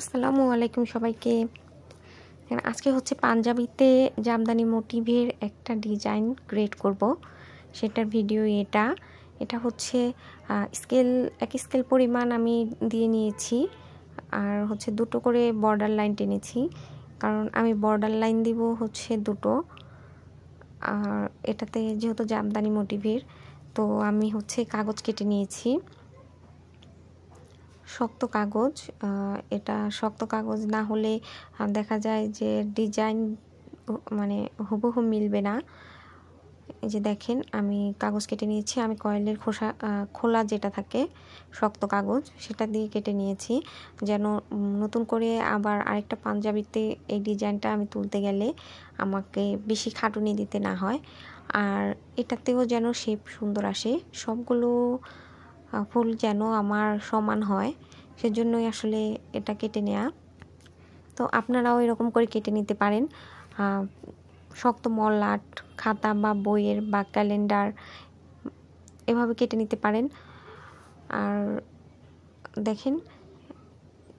আসসালামু আলাইকুম সবাইকে। আজকে হচ্ছে পাঞ্জাবিতে জামদানি মোটিভের একটা ডিজাইন ক্রিয়েট করব, সেটার ভিডিও এটা হচ্ছে এক স্কেল পরিমাণ আমি দিয়ে নিয়েছি, আর হচ্ছে দুটো করে বর্ডার লাইন টেনেছি, কারণ আমি বর্ডার লাইন দিব হচ্ছে দুটো। আর এটাতে যেহেতু জামদানি মোটিভের, তো আমি হচ্ছে কাগজ কেটে নিয়েছি, শক্ত কাগজ। এটা শক্ত কাগজ না হলে দেখা যায় যে ডিজাইন মানে হুবহু মিলবে না। এই যে দেখেন, আমি কাগজ কেটে নিয়েছি। আমি কয়েলের খোলা যেটা থাকে শক্ত কাগজ, সেটা দিয়ে কেটে নিয়েছি, যেন নতুন করে আবার আরেকটা পাঞ্জাবিতে এই ডিজাইনটা আমি তুলতে গেলে আমাকে বেশি খাটুনি দিতে না হয়। আর এটাতেও যেন শেপ সুন্দর আসে, সবগুলো ফুল যেন আমার সমান হয়, সেজন্যই আসলে এটা কেটে নেওয়া। তো আপনারাও এরকম করে কেটে নিতে পারেন। শক্ত মলাট, খাতা বা বইয়ের বা ক্যালেন্ডার এভাবে কেটে নিতে পারেন। আর দেখেন,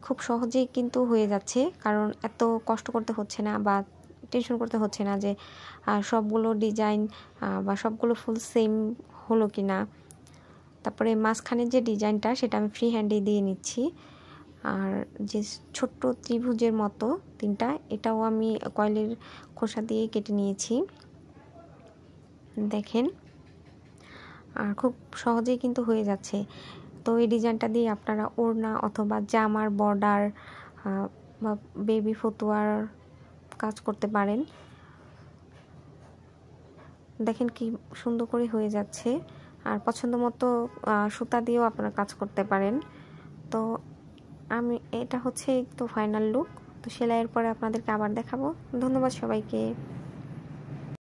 খুব সহজেই কিন্তু হয়ে যাচ্ছে, কারণ এত কষ্ট করতে হচ্ছে না বা টেনশন করতে হচ্ছে না যে সবগুলো ডিজাইন বা সবগুলো ফুল সেম হলো কি না। তারপরে মাঝখানে যে ডিজাইনটা, সেটা আমি ফ্রি হ্যান্ডে দিয়ে নিচ্ছি। আর যে ছোট্ট ত্রিভুজের মতো তিনটা, এটাও আমি কয়েলের খোসা দিয়ে কেটে নিয়েছি, দেখেন। আর খুব সহজেই কিন্তু হয়ে যাচ্ছে। তো এই ডিজাইনটা দিয়ে আপনারা ওড়না অথবা জামার বর্ডার বা বেবি ফতুয়ার কাজ করতে পারেন। দেখেন কি সুন্দর করে হয়ে যাচ্ছে। আর পছন্দ মতো সুতা দিয়েও আপনারা কাজ করতে পারেন। তো এটা হচ্ছে তো ফাইনাল লুক। তো সেলাইয়ের পরে আপনাদেরকে আবার দেখাবো। ধন্যবাদ সবাইকে।